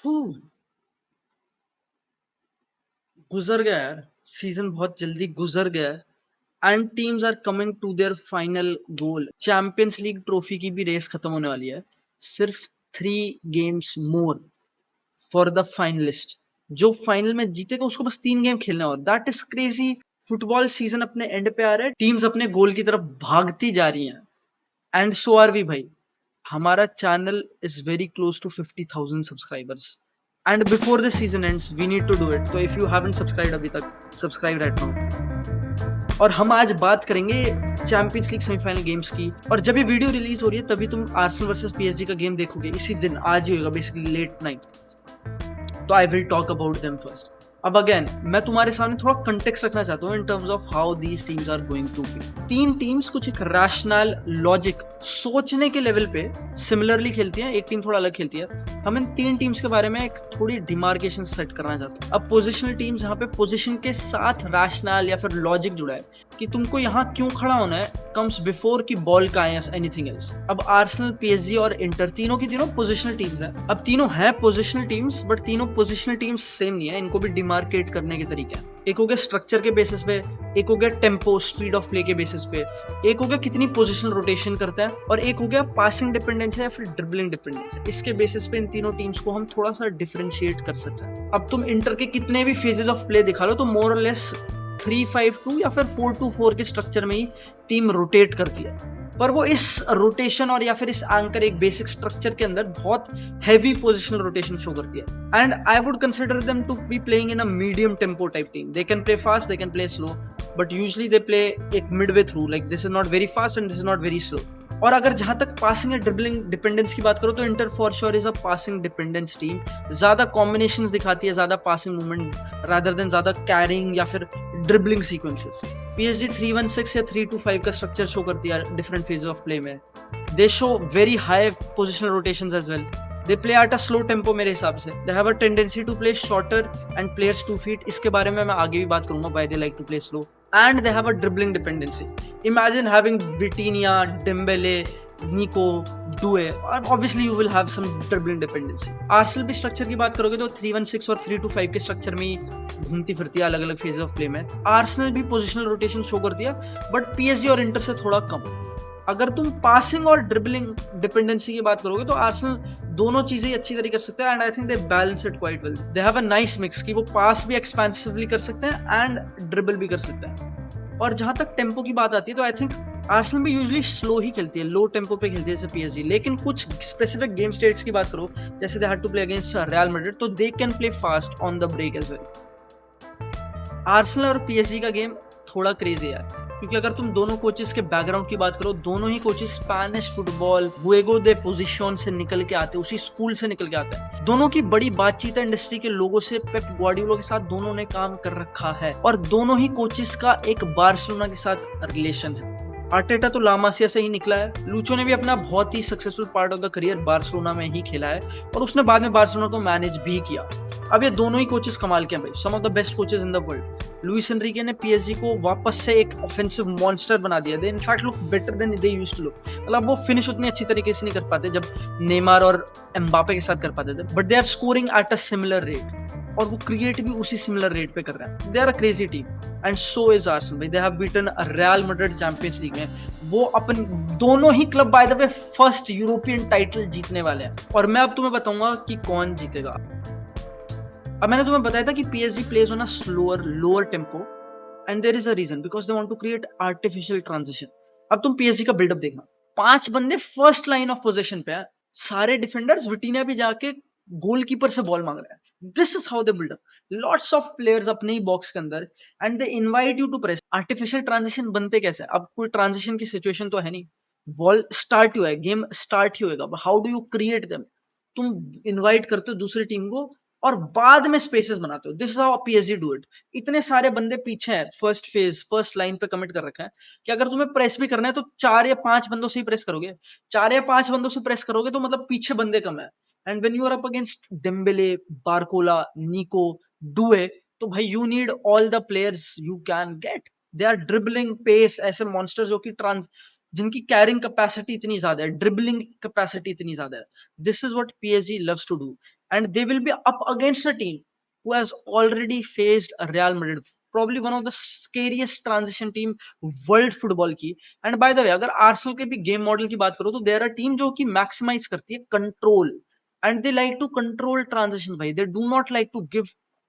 फू, गुजर गया यार। सीजन बहुत जल्दी गुजर गया and teams are coming to their final goal. Champions League trophy की भी रेस खत्म होने वाली है। सिर्फ 3 games more for the finalist. जो फाइनल में जीतेगा उसको बस 3 गेम खेलना और that is crazy. Football season अपने एंड पे आ रहा है, टीम्स अपने गोल की तरफ भागती जा रही हैं एंड सो आर वी भाई। हमारा channel is very close to 50,000 subscribers and before the season ends we need to do it. तो इफ यू हैवंट सब्सक्राइब अभी तक, सब्सक्राइब राइट नाउ। और हम आज बात करेंगे चैंपियंस लीग सेमीफाइनल गेम्स की। और जब ये वीडियो रिलीज हो रही है तभी तुम आर्सेनल वर्सेस पीएसजी का गेम देखोगे, इसी दिन आज ही होगा, बेसिकली लेट नाइट। तो I will talk about them first. अब अगेन मैं तुम्हारे सामने थोड़ा कंटेक्स्ट रखना चाहता हूँ in terms of how these teams are going to be. 3 teams कुछ एक रैशनल लॉजिक सोचने के लेवल पे सिमिलरली खेलती हैं, एक टीम थोड़ा अलग खेलती है। हम इन 3 टीम्स के बारे में एक थोड़ी डिमार्केशन सेट करना चाहते हैं। अब पोजिशनल टीम्स यहाँ पे पोजिशन के साथ रैशनल या फिर लॉजिक जुड़ा है कि तुमको यहाँ क्यों खड़ा होना है कम्स बिफोर की बॉल का है एनीथिंग एल्स। अब आर्सेनल, पीएसजी और इंटर तीनों की तीनों पोजिशनल टीम्स हैं। अब तीनों हैं पोजिशनल टीम्स, बट तीनों पोजिशनल टीम्स सेम नहीं है, इनको भी डिमार्केट करने के तरीके हैं। एक हो गया स्ट्रक्चर के बेसिस पे, एक हो गया टेम्पो स्पीड ऑफ प्ले के बेसिस पे, एक हो गया कितनी पोजिशनल रोटेशन करता है, और एक हो गया पासिंग डिपेंडेंस है या फिर ड्रिबलिंग डिपेंडेंस है। इसके बेसिस पे इन तीनों टीम्स को हम थोड़ा सा डिफरेंशिएट कर सकते हैं। अब तुम इंटर के कितने भी फेजेस ऑफ प्ले दिखा लो तो मोर और लेस 3-5-2 या फिर 4-2-4 के स्ट्रक्चर में ही टीम रोटेट करती है। पर वो इस रोटेशन और या फिर इस एंकर एक बेसिक स्ट्रक्चर के अंदर बहुत हैवी पोजिशनल रोटेशन शो करती है। And I would consider them to be playing in a medium tempo type team. They can play fast, they can play slow, but usually they play एक midway through, like this is not very fast and this is not very slow. और अगर जहां तक passing या dribbling dependence की बात करो तो inter for sure is a passing dependence team. ज्यादा कॉम्बिनेशंस दिखाती है, ज्यादा पासिंग मूवमेंट रादर देन ज्यादा कैरिंग या फिर ड्रिबलिंग सीक्वेंसेस। पीएसजी 3-1-6 या 3-2-5 का स्ट्रक्चर शो करती है डिफरेंट फेज ऑफ प्ले में। They show very high positional rotations as well. They play at a slow tempo मेरे हिसाब से। They have a tendency to play shorter and players 2 feet. इसके बारे में मैं आगे भी बात करूंगा, why they like to play slow. And they have a dribbling dependency. Imagine having Vitinha, Dembele, Nico, Doue, और obviously you will have some dribbling dependency. Arsenal भी स्ट्रक्चर की बात करोगे तो 3-1-6 और 3-2-5 के स्ट्रक्चर में ही घूमती फिरती है अलग अलग फेज ऑफ प्ले में। आर्सेनल भी पोजिशनल रोटेशन शो करती है, बट पीएसजी और इंटर से थोड़ा कम। अगर तुम पासिंग और ड्रिबलिंग डिपेंडेंसी की बात करोगे तो आर्सेनल दोनों चीजें ही अच्छी तरीके कर सकते हैं and I think they balance it quite well. They have a nice mix कि वो पास भी एक्सपेंसिवली कर सकते हैं एंड ड्रिबल भी कर सकते हैं। और जहां तक टेम्पो की बात आती है तो आई थिंक आर्सेनल भी यूजुअली स्लो ही खेलती है, लो टेम्पो पे खेलती है जैसे पीएसजी। लेकिन कुछ स्पेसिफिक गेम स्टेट्स की बात करो, जैसे they had to play against Real Madrid, तो they can play fast on the break as well. Arsenal और पीएसजी का गेम थोड़ा क्रेजी है क्योंकि अगर तुम दोनों कोचेस के बैकग्राउंड की बात करो, दोनों ही कोचेस स्पेनिश फुटबॉल हुएगो दे पोजीशन से निकल के आते, उसी स्कूल से निकल के आते हैं। दोनों की बड़ी बातचीत है इंडस्ट्री के लोगों से। पेप ग्वार्डियोला के साथ दोनों ने काम कर रखा है और दोनों ही कोचेस का एक बार्सिलोना के साथ रिलेशन है। आर्टेटा तो लामासिया से ही निकला है। लूचो ने भी अपना बहुत ही successful part of the career Barcelona में ही खेला है और उसने बाद में बार्सिलोना को मैनेज भी किया। अब ये दोनों ही कोचेस कमाल के हैं भाई, some of the best coaches in the world. Luis Enrique ने पीएसजी को वापस से एक ऑफेंसिव मॉन्स्टर बना दिया। They in fact look better than they used to look. मतलब वो फिनिश उतनी अच्छी तरीके से नहीं कर पाते जब नेमार और एम्बापे के साथ कर पाते थे, but they are scoring at a similar rate और वो क्रिएट भी उसी सिमिलर रेट पे कर रहे हैं। They are a crazy team and so is Arsenal भाई। They have beaten Real Madrid Champions League में। वो अपन दोनों ही club by the way first European title जीतने वाले हैं और मैं अब तुम्हें बताऊंगा कि कौन जीतेगा। अब मैंने तुम्हें बताया था कि PSG plays on a slower lower tempo and there is a reason, because they want to create artificial transition. अब तुम पीएसजी का बिल्डअप देखना, 5 बंदे फर्स्ट लाइन ऑफ पोजीशन पे हैं, सारे डिफेंडर्स, विटिनिया भी जाके गोलकीपर से बॉल मांग रहे हैं। This is how they build up lots of players अपने ही बॉक्स के अंदर and they invite you to press. Artificial transition बनते कैसे? अब कोई ट्रांजिशन की सिचुएशन तो है नहीं, बॉल स्टार्ट ही हुआ है, गेम स्टार्ट ही होएगा, how do you create them? तुम इनवाइट करते हो दूसरी टीम को और बाद में स्पेसेस बनाते हो। This is how PSG do it. इतने सारे बंदे पीछे हैं फर्स्ट फेज फर्स्ट लाइन पे कमिट कर रखा है कि अगर तुम्हें प्रेस भी करना है तो 4 या 5 बंदों से ही प्रेस करोगे। 4 या 5 बंदों से प्रेस करोगे तो मतलब पीछे बंदे कम है। And when you are up against Dembele, Barcola, Nico, Doue, तो भाई you need all the players you can get. They are dribbling pace ऐसे मॉन्स्टर जो कि ट्रांस जिनकी कैरिंग कैपेसिटी इतनी ज्यादा है, ड्रिबलिंग कैपेसिटी इतनी ज्यादा है। This is what PSG loves to do and they will be up against a team who has already faced Real Madrid, probably one of the scariest transition team world football की. And bye the वे अगर Arsenal के भी game model की बात करो तो there are team जो कि मैक्सिमाइज करती है control, and they like to control transition. भाई they do not like to give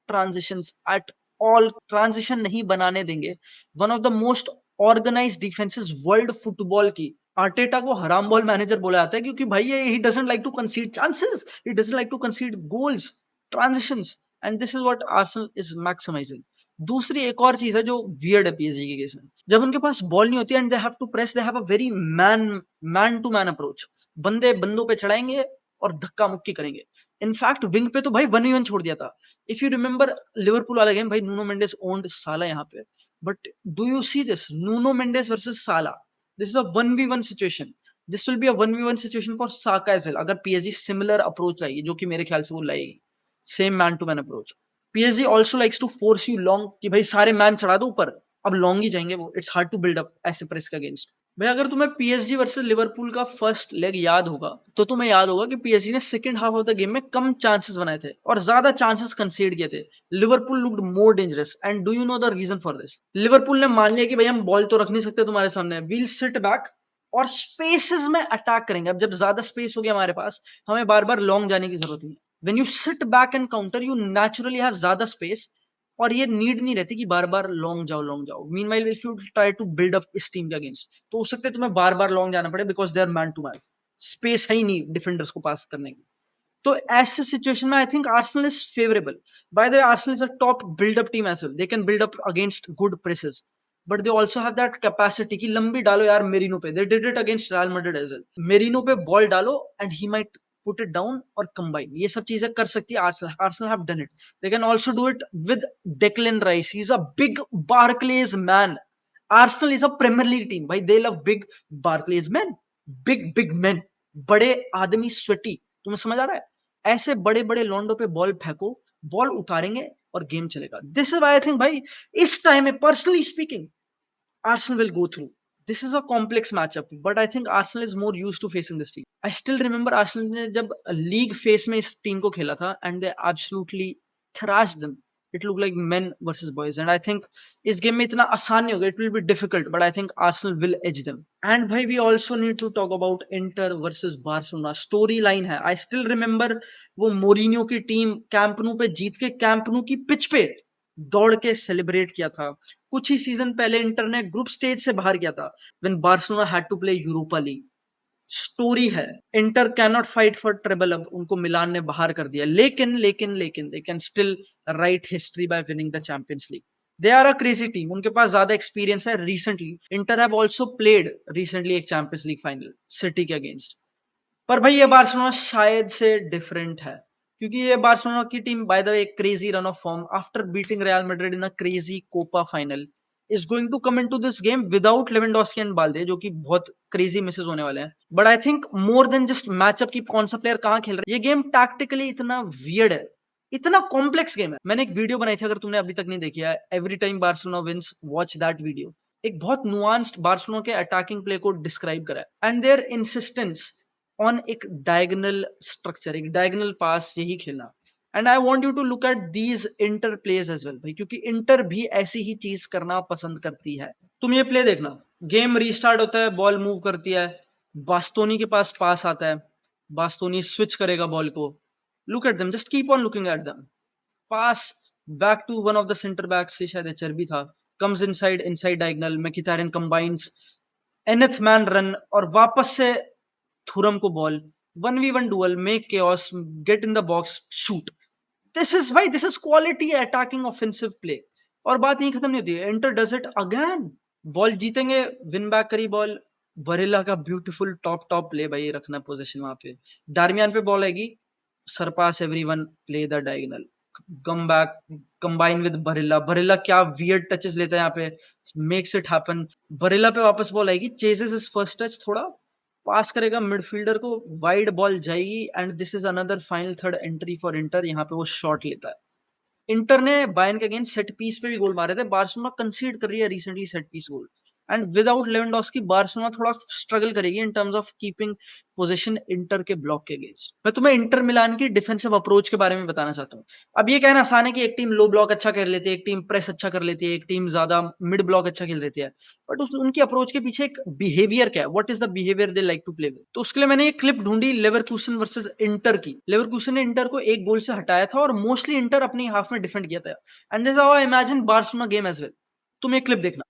transitions at all. Transition नहीं बनाने देंगे. One of the most organised defences world football की. आर्टेटा को हराम बॉल मैनेजर बोला जाता है क्योंकि भाई ये he doesn't like to concede chances, he doesn't like to concede goals, transitions, and this is what Arsenal is maximising. दूसरी एक और चीज है जो वियर्ड है पीएसजी के केस में, जब उनके पास बॉल नहीं होती and they have to press, they have a very man to man approach. बंदे बंदों पे चढ़ाएंगे और धक्का मुक्की करेंगे. इनफैक्ट विंग पे तो भाई 1v1 छोड़ दिया था. इफ यू रिमेंबर लिवरपूल वाला गेम, भाई नूनो मेंडेस ओन्ड साला यहाँ पे. But do you see this Nuno Mendes versus Salah? This is a 1v1 situation. This will be a 1v1 situation for Saka as well. अगर PSG similar approach लाएगी, जो कि मेरे ख्याल से वो लाएगी, same man to man approach. PSG also likes to force you long कि भाई सारे मैन चढ़ा दो ऊपर, अब लॉन्ग ही जाएंगे वो. It's hard to build up ऐसे प्रेस के अगेंस्ट. भाई अगर तुम्हें PSG वर्सेस लिवरपूल का फर्स्ट लेग याद होगा तो तुम्हें याद होगा कि PSG ने second half of the game में कम चांसेस बनाए थे और ज्यादा चांसेस कंसीड किए थे. Liverpool looked more dangerous, and do you know the reason for this? Liverpool ने मान लिया कि भाई हम बॉल तो रख नहीं सकते तुम्हारे सामने, वील सिट बैक और स्पेसेस में अटैक करेंगे. अब जब ज्यादा स्पेस हो गया हमारे पास, हमें बार बार लॉन्ग जाने की जरूरत नहीं है. When you sit back and counter you naturally have ज्यादा स्पेस, और ये नीड नहीं रहती कि बार बार लॉन्ग जाओ लॉन्ग जाओ. Meanwhile if you try to build up इस टीम के अगेंस्ट, तो हो सकता है तुम्हें बार बार लॉन्ग जाना पड़े because they are man to man. Space है ही नहीं डिफेंडर्स को पास करने की. तो ऐसे सिचुएशन में I think Arsenal is favourable. By the way Arsenal is a top buildup team as well. They can build up against good presses, but they also have that capacity कि लंबी डालो यार मेरिनो पे. They did it against Real Madrid as well. Merino पे ball डालो and he might put it down और combine. ये सब चीजें कर सकती है Arsenal. Arsenal have done it. They can also do it with Declan Rice. He is a big Barclays man. Arsenal is a Premier League team. भाई they love big Barclays man, big big man, बड़े आदमी, sweaty. तुम्हें समझ आ रहा है? ऐसे बड़े बड़े लॉन्डो पे बॉल फेंको, बॉल उतारेंगे और गेम चलेगा. This is why I think भाई इस टाइम में personally speaking Arsenal will go through. This is a complex matchup, but I think Arsenal is more used to facing this team. I still remember Arsenal ने जब league face में इस team को खेला था and they absolutely thrashed them. It looked like men versus boys, and I think इस game में इतना आसान नहीं होगा. It will be difficult, but I think Arsenal will edge them. And भाई we also need to talk about Inter versus Barcelona. Storyline है. I still remember वो Mourinho की टीम कैंप नु पे जीत के कैंप नु की पिच पे दौड़ के सेलिब्रेट किया था. कुछ ही सीजन पहले इंटर ने ग्रुप स्टेज से बाहर किया था when Barcelona had to play Europa League. Story है. Inter cannot fight for treble ट्रेबल. अब उनको मिलान ने बाहर कर दिया, लेकिन लेकिन लेकिन they can still write history by winning the Champions League. They are a crazy team. उनके पास ज्यादा एक्सपीरियंस है. Recently Inter have also played recently एक चैंपियंस लीग फाइनल सिटी के अगेंस्ट. पर भाई ये बार्सिलोना शायद से डिफरेंट है, क्योंकि ये बार्सिलोना की team by the way crazy run of form after beating Real Madrid in a crazy Copa final is going to come into this game without Lewandowski and Balde, जो कि बहुत crazy misses होने वाले हैं. But I think more than just matchup की कौन सा player कहां खेल रहा है, ये गेम टैक्टिकली इतना वियर्ड है, इतना कॉम्प्लेक्स गेम है. मैंने एक वीडियो बनाई थी, अगर तुमने अभी तक नहीं देखी है, every time Barcelona wins watch that video. एक बहुत नुआंस्ड बार्सिलोना के अटैकिंग प्ले को डिस्क्राइब करा है एंड देयर इंसिस्टेंस ऑन एक डायगोनल स्ट्रक्चर, एक डायगोनल पास यही खेलना. And I want you to look at these Inter plays as well भाई, क्योंकि इंटर भी ऐसी ही चीज करना पसंद करती है. तुम ये प्ले देखना, गेम रीस्टार्ट होता है, बॉल मूव करती है, बास्तोनी के पास पास आता है, बास्तोनी स्विच करेगा बॉल को. Look at them, just keep on looking at them. Pass back to one of the centre backs, शायद चर्बी था, comes inside inside diagonal, Mkhitaryan combines, nth man run और वापस से थुरम को ball, 1v1 duel, make chaos, get in the box, shoot. This is भाई, this is quality attacking offensive play. और बात यही खत्म नहीं होती है, inter does it again. Ball जीतेंगे, विन बैक करी बॉल, बरेला का ब्यूटीफुल टॉप टॉप प्ले भाई, रखना पोजीशन वहां पे, डार्मियान पे बॉल आएगी, surpass everyone, play the diagonal, come back, combine with Barella. Barella क्या वियर्ड टचेस लेता है यहाँ पे, मेक्स इट हैपन. बरेला पे वापस बॉल आएगी, चेजेस इज फर्स्ट टच, थोड़ा पास करेगा मिडफील्डर को, वाइड बॉल जाएगी, and this is another final third entry for inter. यहाँ पे वो शॉट लेता है. इंटर ने बायर्न के अगेंस्ट सेट पीस पे भी गोल मारे थे. बार्सिलोना कंसीड कर रही है recently set piece goal, and without Lewandowski Barcelona थोड़ा स्ट्रगल करेगी in terms of keeping position Inter के ब्लॉक के अगेंस्ट। मैं तुम्हें इंटर मिलान की डिफेंसिव अप्रोच के बारे में बताना चाहता हूँ। अब ये कहना आसान है कि एक टीम लो ब्लॉक अच्छा कर लेती है, एक टीम प्रेस अच्छा कर लेती है, एक टीम ज्यादा मिड ब्लॉक अच्छा खेल लेती है, बट उनकी अप्रोच के पीछे एक बिहेवियर क्या है, what is the behaviour they like to play with. तो उसके लिए मैंने एक क्लिप ढूंढी लेवरकुसन वर्सेस इंटर की। लेवरकुसन ने इंटर को एक गोल से हटाया था और मोस्टली इंटर अपनी हाफ में डिफेंड किया था, and this how I imagine Barcelona game as well. तुम ये क्लिप देखना।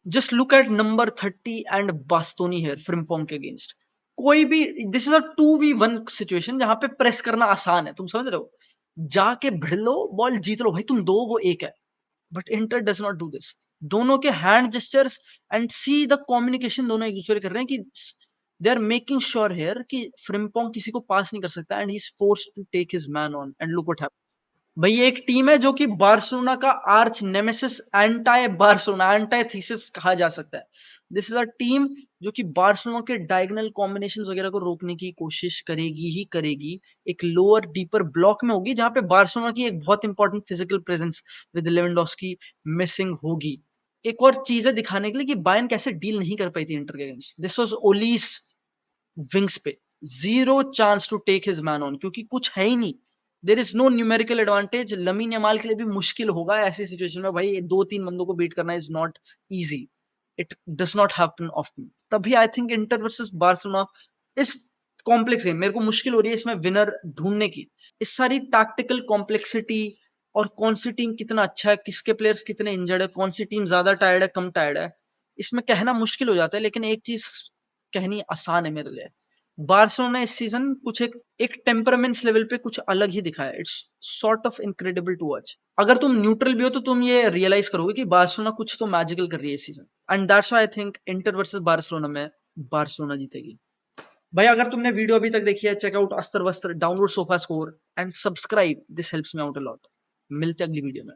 Just look at number 30 and Bastoni here Frimpong के अगेंस्ट। कोई भी, this is a 2v1 situation जहां पे प्रेस करना आसान है, तुम समझ रहे हो, जाके भिड़ लो, बॉल जीत लो भाई, तुम दो वो एक है। But Inter does not do this. दोनों के hand gestures and see the communication दोनों एक दूसरे कर रहे हैं कि they are making sure here कि फ्रिम्पोंग किसी को पास नहीं कर सकता and he is forced to take his man on, and look what. भाई ये एक टीम है जो कि बार्सिलोना का arch nemesis, anti Barcelona, antithesis कहा जा सकता है। दिस इज अ टीम जो कि बार्सिलोना के डायगोनल कॉम्बिनेशंस वगैरह को रोकने की कोशिश करेगी ही करेगी। एक लोअर डीपर ब्लॉक में होगी जहां पे बार्सिलोना की एक बहुत important physical presence with Lewandowski missing होगी। एक और चीज है दिखाने के लिए कि बायर्न कैसे डील नहीं कर पाई थी इंटर के against. This was Olise wings पे, zero chance to take his man on, क्योंकि कुछ है ही नहीं। There is no numerical advantage. Lamine Yamal के लिए भी मुश्किल होगा ऐसी सिचुएशन में, भाई दो तीन बंदों को बीट करना is not easy, it does not happen often. तभी I think Inter versus Barcelona is complex है, मेरे को मुश्किल हो रही है इसमें विनर ढूंढने की। इस सारी टैक्टिकल कॉम्प्लेक्सिटी और कौन सी टीम कितना अच्छा है, किसके प्लेयर्स कितने इंजर्ड है, कौन सी टीम ज्यादा टायर्ड है कम टायर्ड है, इसमें कहना मुश्किल हो जाता है। लेकिन एक चीज कहनी आसान है मेरे लिए, बार्सिलोना इस सीजन कुछ एक टेम्परामेंट्स लेवल पे कुछ अलग ही दिखाया। It's sort of incredible to watch. अगर तुम न्यूट्रल भी हो तो तुम ये रियलाइज करोगे कि बार्सिलोना कुछ तो मैजिकल कर रही है इस season, and that's why I think Inter versus Barcelona में बार्सिलोना जीतेगी। भाई अगर तुमने वीडियो अभी तक देखी है, चेकआउट अस्तर वस्त्र, download sofa score and subscribe, this helps me out a lot. मिलते हैं अगली वीडियो में।